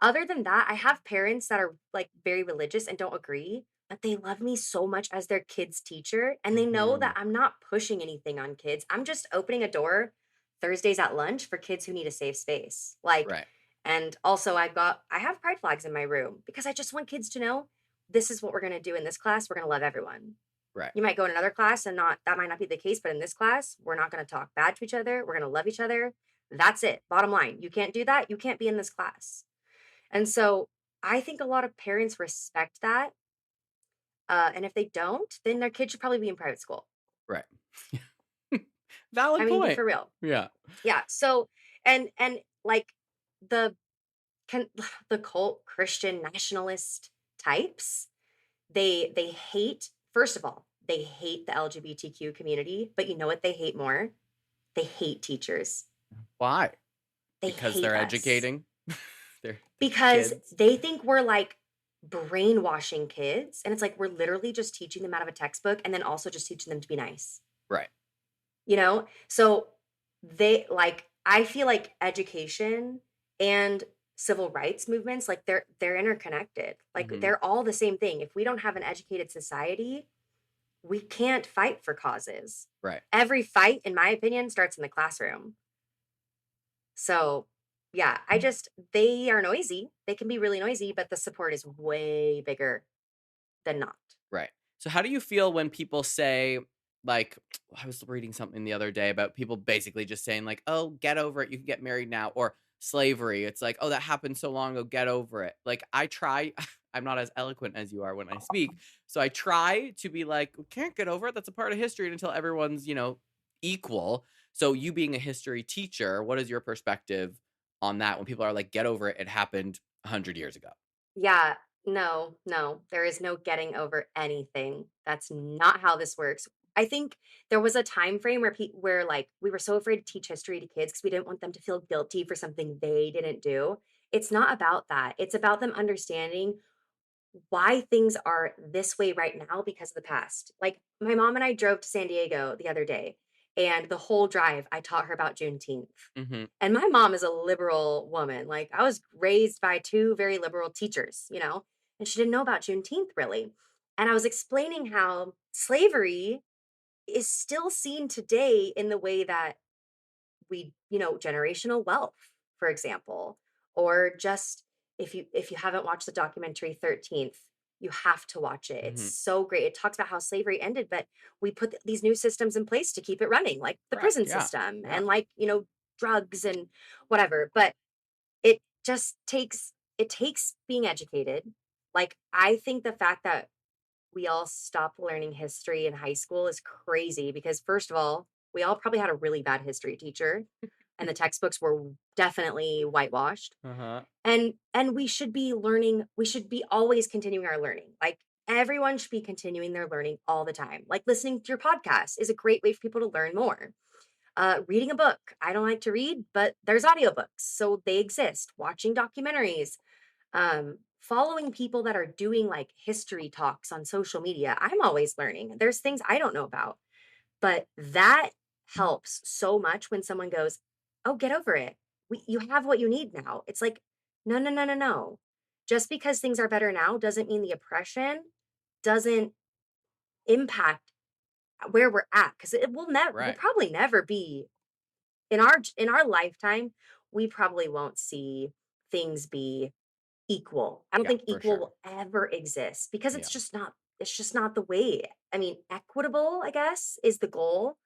Other than that, I have parents that are, like, very religious and don't agree, but they love me so much as their kid's teacher, and they know that Mhm. I'm not pushing anything on kids. I'm just opening a door Thursdays at lunch for kids who need a safe space. Like, Right. and also I have pride flags in my room because I just want kids to know this is what we're gonna do in this class. We're gonna love everyone. Right. You might go in another class and not that might not be the case, but in this class, we're not gonna talk bad to each other. We're gonna love each other. That's it. Bottom line. You can't do that, you can't be in this class. And so I think a lot of parents respect that. And if they don't, then their kid should probably be in private school. Right. I Valid mean, be point. for real. Yeah. Yeah. So, and like the can the cult Christian nationalist types, they hate, first of all, they hate the LGBTQ community, but you know what they hate more? They hate teachers. Why? They Because hate they're us educating their because kids. they think we're like brainwashing kids. And it's like we're literally just teaching them out of a textbook and then also just teaching them to be nice, Right. you know? So I feel like education and civil rights movements, like they're interconnected. Like Mhm. they're all the same thing. If we don't have an educated society, we can't fight for causes. Right. Every fight, in my opinion, starts in the classroom. So, yeah, they are noisy. They can be really noisy, but the support is way bigger than not. Right. So how do you feel when people say, like, I was reading something the other day about people basically just saying like, "Oh, get over it. You can get married now," or slavery. It's like, "Oh, that happened so long ago. Get over it." Like I try I'm not as eloquent as you are when I speak. So I try to be like, "We can't get over it. That's a part of history until everyone's, equal." So you being a history teacher, what is your perspective on that when people are like, "Get over it. It happened 100 years ago." Yeah, no, no, there is no getting over anything. That's not how this works. I think there was a time frame where like we were so afraid to teach history to kids because we didn't want them to feel guilty for something they didn't do. It's not about that. It's about them understanding why things are this way right now because of the past. Like my mom and I drove to San Diego the other day, and the whole drive I taught her about Juneteenth. Mhm. And my mom is a liberal woman. Like I was raised by two very liberal teachers, and she didn't know about Juneteenth really. And I was explaining how slavery is still seen today in the way that generational wealth, for example, or just if you haven't watched the documentary 13th, you have to watch it. It's Mhm. so great. It talks about how slavery ended, but we put these new systems in place to keep it running, like the Right. prison Yeah. system Yeah. and like, drugs and whatever. But it just takes being educated. Like I think the fact that we all stopped learning history in high school is crazy because first of all, we all probably had a really bad history teacher and the textbooks were definitely whitewashed. Uh-huh. And we should be always continuing our learning. Like everyone should be continuing their learning all the time. Like listening to your podcast is a great way for people to learn more. Reading a book. I don't like to read, but there's audiobooks, so they exist. Watching documentaries, following people that are doing like history talks on social media. I'm always learning. There's things I don't know about, but that helps so much when someone goes, "Oh, get over it. You have what you need now." It's like, no, no, no, no, no. Just because things are better now doesn't mean the oppression doesn't impact where we're at because we'll Right. probably never be in our lifetime. We probably won't see things be equal. I don't Yeah, think for equal sure. will ever exist because Yeah. it's just not the way. I mean, equitable, I guess, is the goal.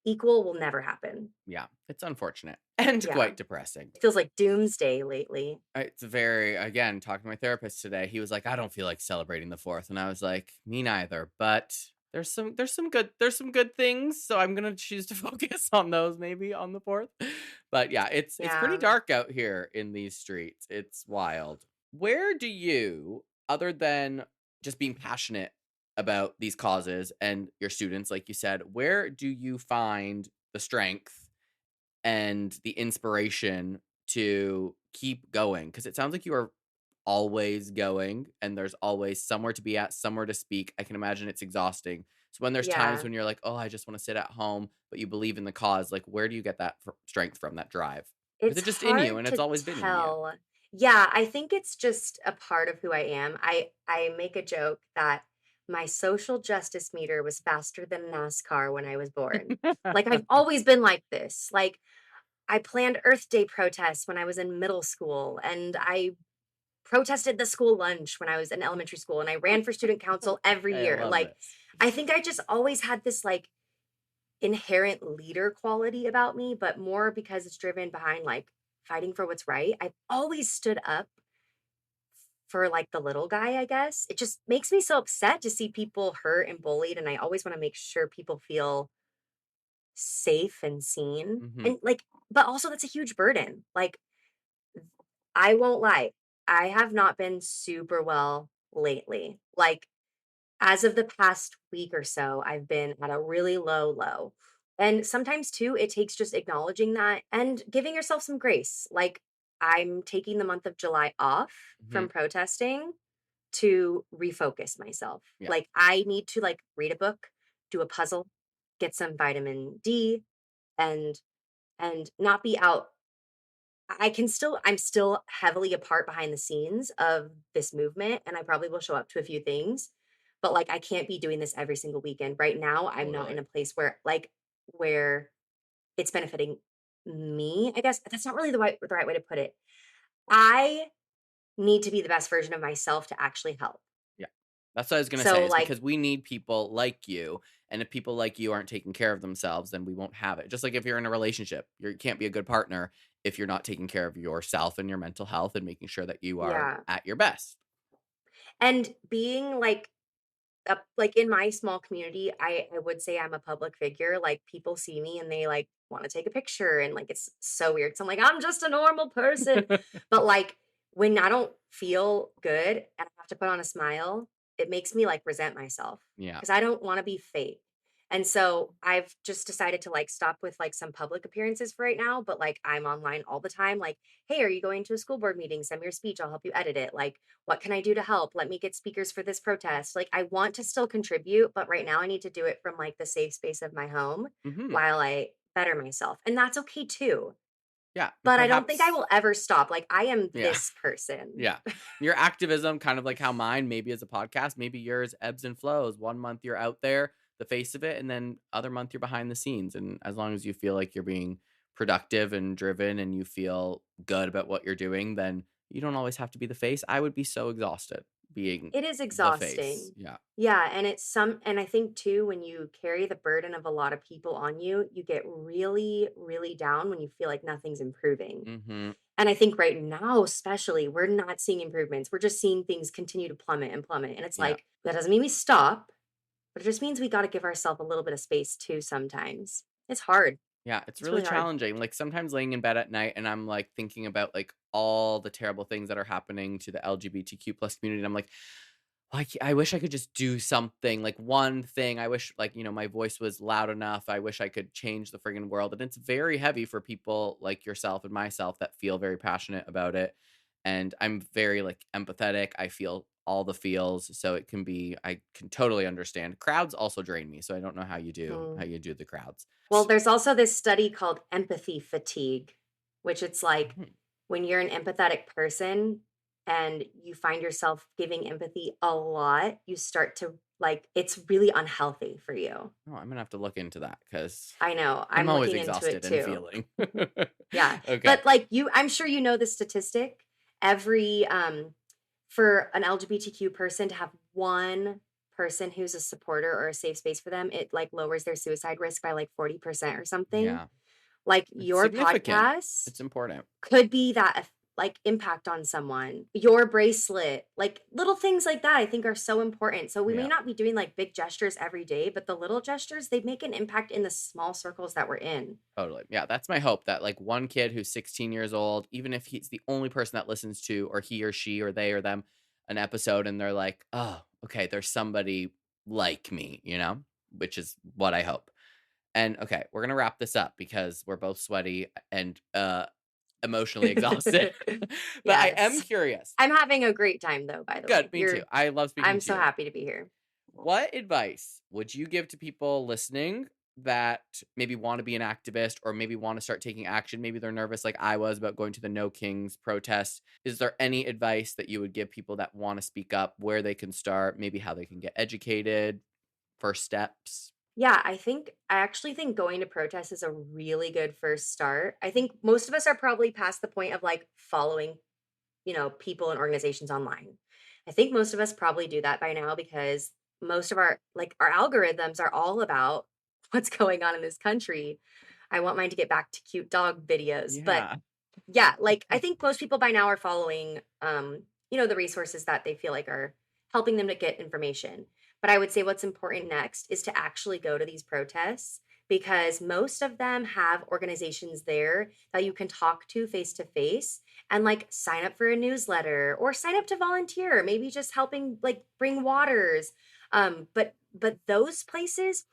Equal will never happen. Yeah. It's unfortunate and Yeah. quite depressing. It feels like doomsday lately. It's very, again, talking to my therapist today, he was like, "I don't feel like celebrating the 4th," and I was like, "Me neither," but there's some good things, so I'm gonna choose to focus on those maybe on the 4th. But yeah, it's pretty Yeah. dark out here in these streets. It's wild. Where do you, other than just being passionate about these causes and your students, like you said, where do you find the strength and the inspiration to keep going? Because it sounds like you are always going and there's always somewhere to be at, somewhere to speak. I can imagine it's exhausting. So when there's times Yeah. when you're like, oh, I just want to sit at home, but you believe in the cause, like where do you get that strength from, that drive? Or is It's it just in you hard and it's to always been in you? tell. Yeah, I think it's just a part of who I am. I make a joke that my social justice meter was faster than NASCAR when I was born. Like I've always been like this. Like I planned Earth Day protests when I was in middle school, and I protested the school lunch when I was in elementary school, and I ran for student council every I year. love Like this. I think I just always had this like inherent leader quality about me, but more because it's driven behind like fighting for what's right. I've always stood up for like the little guy, I guess. It just makes me so upset to see people hurt and bullied. And I always want to make sure people feel safe and seen. Hmm. And like, but also that's a huge burden. Like, I won't lie, I have not been super well lately. Like, as of the past week or so, I've been at a really low. And sometimes too, it takes just acknowledging that and giving yourself some grace. Like, I'm taking the month of July off Hmm. from protesting to refocus myself. Yeah. Like, I need to like read a book, do a puzzle, get some vitamin D, and not be out. I'm still heavily a part behind the scenes of this movement, and I probably will show up to a few things, but, like, I can't be doing this every single weekend. Right now, I'm not in Totally. a place where, like, where it's benefiting me, I guess. That's not really the right way to put it. I need to be the best version of myself to actually help. Yeah. That's what I was gonna say, So, is like because we need people like you, and if people like you aren't taking care of themselves, then we won't have it. Just like if you're in a relationship, you can't be a good partner if you're not taking care of yourself and your mental health and making sure that you are yeah. at your best. And being, like in my small community, I would say I'm a public figure. Like people see me and they like want to take a picture and like it's so weird. So I'm like, I'm just a normal person. But like when I don't feel good and I have to put on a smile, it makes me like resent myself Yeah. because I don't want to be fake. And so I've just decided to like stop with like some public appearances for right now, but like I'm online all the time. Like, hey, are you going to a school board meeting? Send me your speech. I'll help you edit it. Like, what can I do to help? Let me get speakers for this protest. Like, I want to still contribute, but right now I need to do it from like the safe space of my home Mhm. while I better myself. And that's okay too. Yeah, and But I don't think I perhaps will ever stop. Like, I am yeah. this person. Yeah. Your activism, kind of like how mine maybe is a podcast, maybe yours ebbs and flows. One month you're out there, the face of it, and then other month you're behind the scenes. And as long as you feel like you're being productive and driven and you feel good about what you're doing, then you don't always have to be the face. I would be so exhausted being It is the face. exhausting. Yeah. Yeah, and and I think too when you carry the burden of a lot of people on you, you get really, really down when you feel like nothing's improving. Mhm. And I think right now, especially, we're not seeing improvements. We're just seeing things continue to plummet and plummet. And it's Yeah. like, that doesn't mean we stop, but it just means we got to give ourselves a little bit of space too sometimes. It's hard. Yeah, it's It's really really hard. challenging. Like sometimes laying in bed at night and I'm like thinking about like all the terrible things that are happening to the LGBTQ plus community. And I'm like, I wish I could just do something, like one thing. I wish, like, my voice was loud enough. I wish I could change the friggin' world. And it's very heavy for people like yourself and myself that feel very passionate about it. And I'm very like empathetic. I feel all the feels. So I can totally understand. Crowds also drain me. So I don't know how Mm. you do the crowds. Well, there's also this study called empathy fatigue, which it's like Mhm. when you're an empathetic person and you find yourself giving empathy a lot, you start to like it's really unhealthy for you. Oh, I'm gonna have to look into that because I know. I'm I'm always looking into it exhausted and too. feeling. Yeah. Okay. But like I'm sure you know the statistic. every for an LGBTQ person to have one person who's a supporter or a safe space for them, it like lowers their suicide risk by like 40% or something. Yeah. Like It's your significant. podcast It's important. could be that like impact on someone. Your bracelet, like little things like that I think are so important. So we may Yeah. not be doing like big gestures every day, but the little gestures, they make an impact in the small circles that we're in. Totally. Yeah, that's my hope that like one kid who's 16 years old, even if he's the only person that listens to or he or she or they or them an episode and they're like, "Oh, okay, there's somebody like me," which is what I hope. And okay, we're going to wrap this up because we're both sweaty and emotionally exhausted. But I am Yes. curious. I'm having a great time though, by the way. Good, me too. I love speaking I'm to so you. happy to be here. What advice would you give to people listening that maybe want to be an activist or maybe want to start taking action? Maybe they're nervous like I was about going to the No Kings protest. Is there any advice that you would give people that want to speak up, where they can start, maybe how they can get educated, first steps? Yeah, I actually think going to protests is a really good first start. I think most of us are probably past the point of like following, people and organizations online. I think most of us probably do that by now because most of our algorithms are all about what's going on in this country. I want mine to get back to cute dog videos, but Yeah. yeah, like I think most people by now are following the resources that they feel like are helping them to get information. But I would say what's important next is to actually go to these protests because most of them have organizations there that you can talk to face and like sign up for a newsletter or sign up to volunteer, maybe just helping like bring waters. But those places,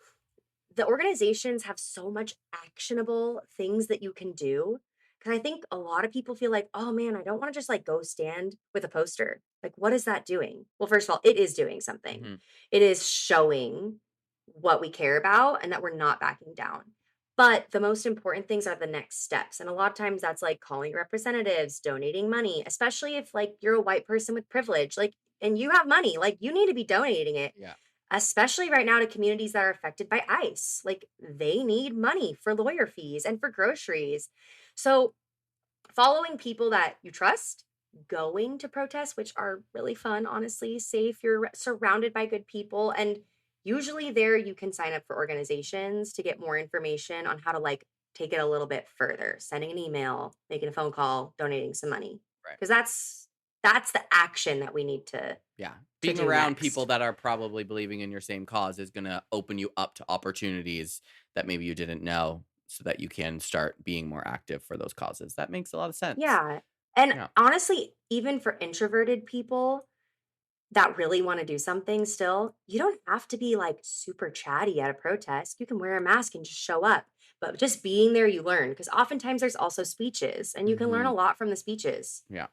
the organizations have so much actionable things that you can do. Because I think a lot of people feel like, oh man, I don't want to just like go stand with a poster. Like, what is that doing? Well, first of all, it is doing something. Mhm. It is showing what we care about and that we're not backing down. But the most important things are the next steps. And a lot of times that's like calling representatives, donating money, especially if like you're a white person with privilege, like, and you have money, like you need to be donating it, Yeah. especially right now to communities that are affected by ICE. Like they need money for lawyer fees and for groceries. So, following people that you trust, going to protests, which are really fun, honestly, safe, you're surrounded by good people. And usually, there you can sign up for organizations to get more information on how to like take it a little bit further, sending an email, making a phone call, donating some money. Right. Because that's the action that we need Yeah. to Being do around people next. that are probably believing in your same cause is going to open you up to opportunities that maybe you didn't know so that you can start being more active for those causes. That makes a lot of sense. Yeah. And Yeah. honestly, even for introverted people that really want to do something still, you don't have to be like super chatty at a protest. You can wear a mask and just show up. But just being there, you learn because oftentimes there's also speeches and you can learn Mhm. a lot from the speeches. Yeah.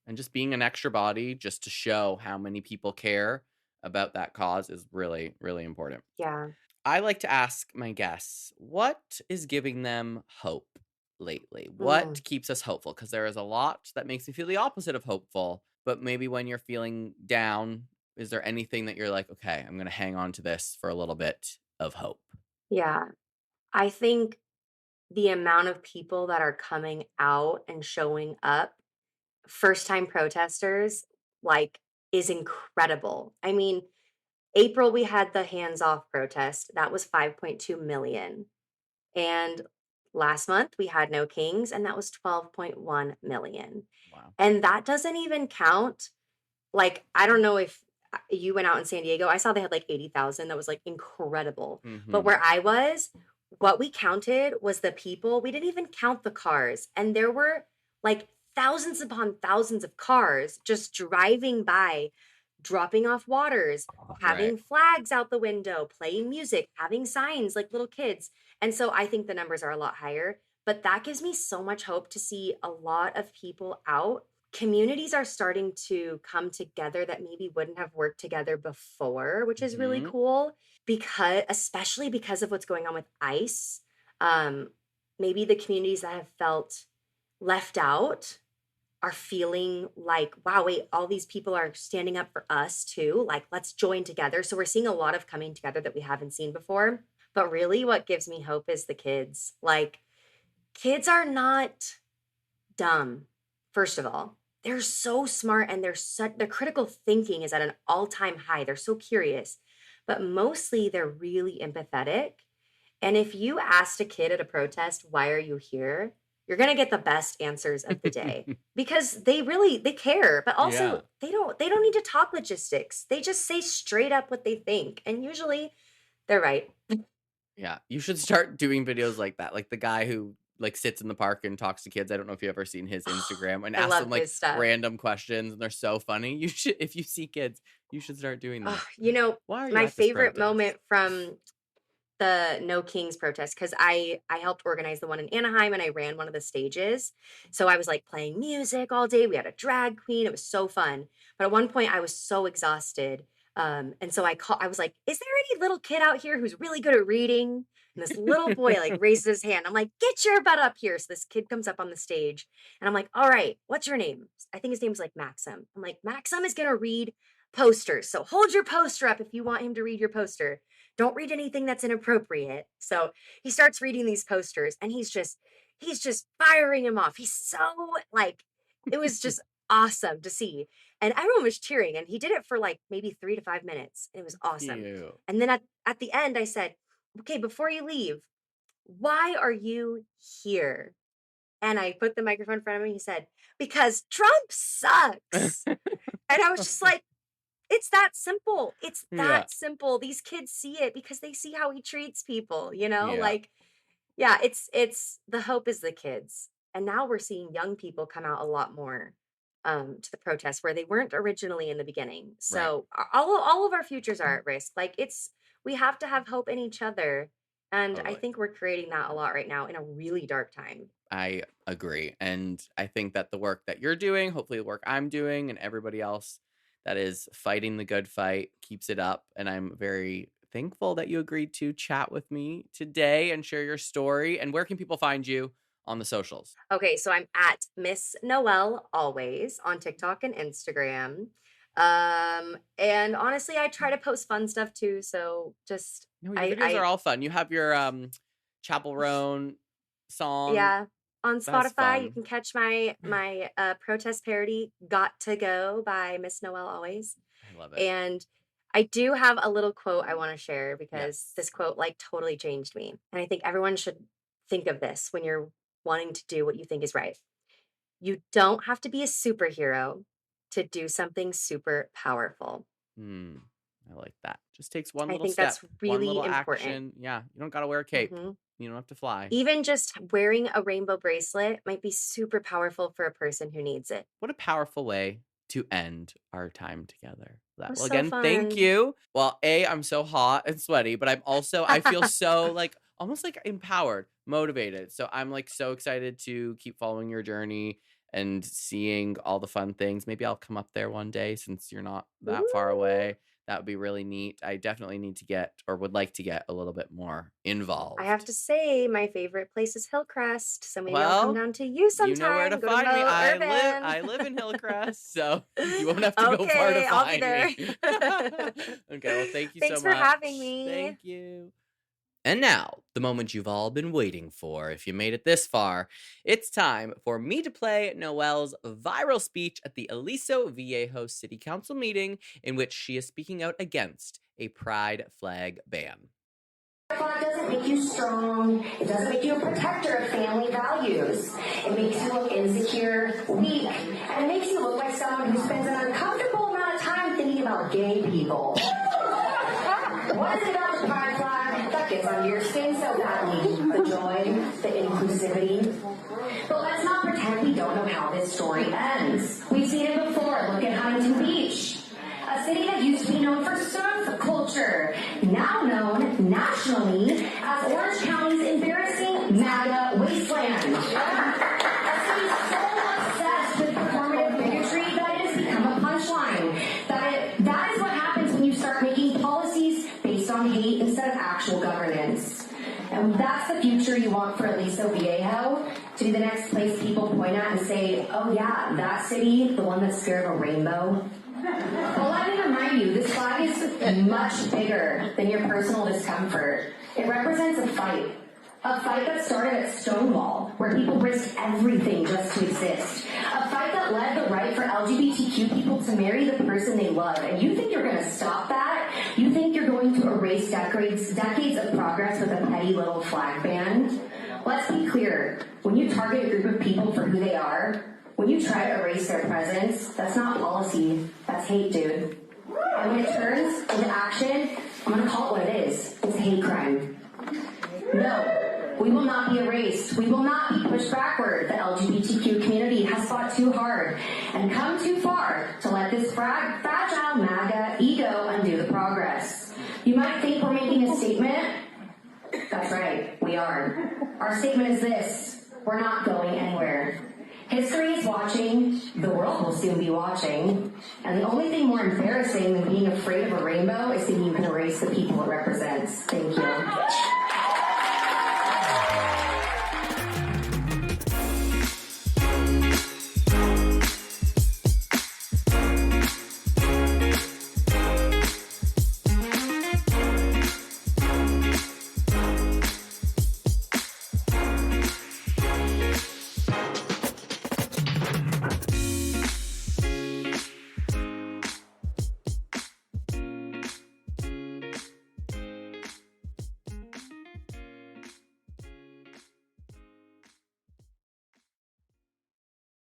And just being an extra body just to show how many people care about that cause is really, really important. Yeah. I like to ask my guests, what is giving them hope lately? What Mm, keeps us hopeful? Because there is a lot that makes me feel the opposite of hopeful. But maybe when you're feeling down, is there anything that you're like, okay, I'm going to hang on to this for a little bit of hope? yeah. I think the amount of people that are coming out and showing up, first time protesters, like, is incredible. I mean, April, we had the hands off protest. That was 5.2 million. And last month we had No Kings, and that was 12.1 million. Wow. And that doesn't even count. Like, I don't know if you went out in San Diego. I saw they had like 80,000. That was like incredible. But Hmm. where I was, what we counted was the people. We didn't even count the cars. And there were like thousands upon thousands of cars just driving by, dropping off waters, Right. having flags out the window, playing music, having signs like little kids. And so I think the numbers are a lot higher. But that gives me so much hope to see a lot of people out. Communities are starting to come together that maybe wouldn't have worked together before, which is really Hmm. cool because especially because of what's going on with ICE. Um, Maybe the communities that have felt left out are feeling like, wow, wait, all these people are standing up for us too. Like, let's join together. So we're seeing a lot of coming together that we haven't seen before. But really, what gives me hope is the kids. Like, kids are not dumb, first of all. they're so smart and their critical thinking is at an all-time high. They're so curious, but mostly they're really empathetic. And if you asked a kid at a protest, "Why are you here?" You're gonna get the best answers of the day because they care, but Yeah. also they don't need to talk logistics. They just say straight up what they think, and usually they're right. Yeah, you should start doing videos like that, like the guy who, like, sits in the park and talks to kids. I don't know if you've ever seen his Instagram and I asks them, love like, his stuff. random questions, and they're so funny. You should if you see kids, you should start doing that. "Why are you My at this favorite protest?" moment from the No Kings protest, because I helped organize the one in Anaheim and I ran one of the stages. So I was like playing music all day. We had a drag queen. It was so fun. But at one point I was so exhausted. And so I was like, is there any little kid out here who's really good at reading? And this little boy like raises his hand. I'm like, get your butt up here. So this kid comes up on the stage and I'm like, all right, what's your name? I think his name was like Maxim. I'm like, Maxim is gonna read posters. So hold your poster up if you want him to read your poster. Don't read anything that's inappropriate. So he starts reading these posters and he's just firing him off. He's so like, it was just awesome to see. And everyone was cheering and he did it for like maybe 3 to 5 minutes. It was awesome. Cute. And then at the end I said, okay, before you leave, why are you here? And I put the microphone in front of him. He said, because Trump sucks. And I was just like, it's that simple. It's Yeah, that simple. These kids see it because they see how he treats people, yeah, Like, yeah, it's the hope is the kids. And now we're seeing young people come out a lot more to the protests where they weren't originally in the beginning. right, So all of our futures are at risk. Like we have to have hope in each other. And I totally. think we're creating that a lot right now in a really dark time. I agree, and I think that the work that you're doing, hopefully the work I'm doing, and everybody else that is fighting the good fight keeps it up, and I'm very thankful that you agreed to chat with me today and share your story. And where can people find you on the socials? Okay, so I'm at Miss Noelle always on TikTok and Instagram. And honestly, I try to post fun stuff too. So just No, your videos are I all fun. You have your Chapel Roan song. yeah, on That's Spotify you fun. can catch my protest parody "Got to Go" by Miss Noelle always. I love it. And I do have a little quote I want to share because Yes. this quote like totally changed me. And I think everyone should think of this when you're wanting to do what you think is right. You don't have to be a superhero to do something super powerful. Hmm. I like that. Just takes one I little think step, that's one really little important. action. Yeah, you don't gotta wear a cape. Mhm. You don't have to fly. Even just wearing a rainbow bracelet might be super powerful for a person who needs it. What a powerful way to end our time together. It That was well, so again, thank fun. you. Well, I'm so hot and sweaty, but I feel so like almost like empowered, motivated. So I'm like so excited to keep following your journey and seeing all the fun things. Maybe I'll come up there one day since you're not that far Ooh. away. That would be really neat. I definitely need to get or would like to get a little bit more I have involved. to say, my favorite place is Hillcrest, so maybe I'll come Well, down to you you know where to sometime, go to find me. Mo I Urban. live in Hillcrest, so you won't have to go far to Okay, I'll be find there. me. Okay, well, thank you so Thanks for having much. me. Thank you. And now, the moment you've all been waiting for, if you made it this far, it's time for me to play Noelle's viral speech at the Aliso Viejo City Council meeting, in which she is speaking out against a pride flag ban. Flag doesn't make you strong. It doesn't make you a protector of family values. It makes you look insecure, weak, and it makes you look like someone who spends an uncomfortable amount of time thinking about gay people. What is it about the pride flag that gets under your skin so badly? The joy, the inclusivity. But let's not pretend we don't know how this story ends. We've seen it before. Look at Huntington Beach. A city that used to be known for surf culture, now known nationally as Orange County's embarrassing MAGA wasteland. A city so obsessed with performative bigotry that it has become a punchline. That is what happens when you start making policies based on hate instead of actual governance. And that's the future you want for Aliso Viejo, to be the next place people point at and say, oh yeah, that city, the one that's scared of a rainbow. Well, let me remind you, this flag is much bigger than your personal discomfort. It represents a fight. A fight that started at Stonewall, where people risked everything just to exist. A fight that led the right for LGBTQ people to marry the person they love. And you think you're going to stop that? You think you're going to erase decades of progress with a petty little flag band? Let's be clear. When you target a group of people for who they are, when you try to erase their presence, that's not policy. That's hate, dude. And when it turns into action, I'm going to call it what it is. It's a hate crime. No, we will not be erased. We will not be pushed backward. The LGBTQ community has fought too hard and come too far to let this fragile MAGA ego undo the progress. You might think we're making a statement. That's right, we are. Our statement is this: we're not going anywhere. History is watching, the world will soon be watching, and the only thing more embarrassing than being afraid of a rainbow is thinking you can erase the people it represents. Thank you.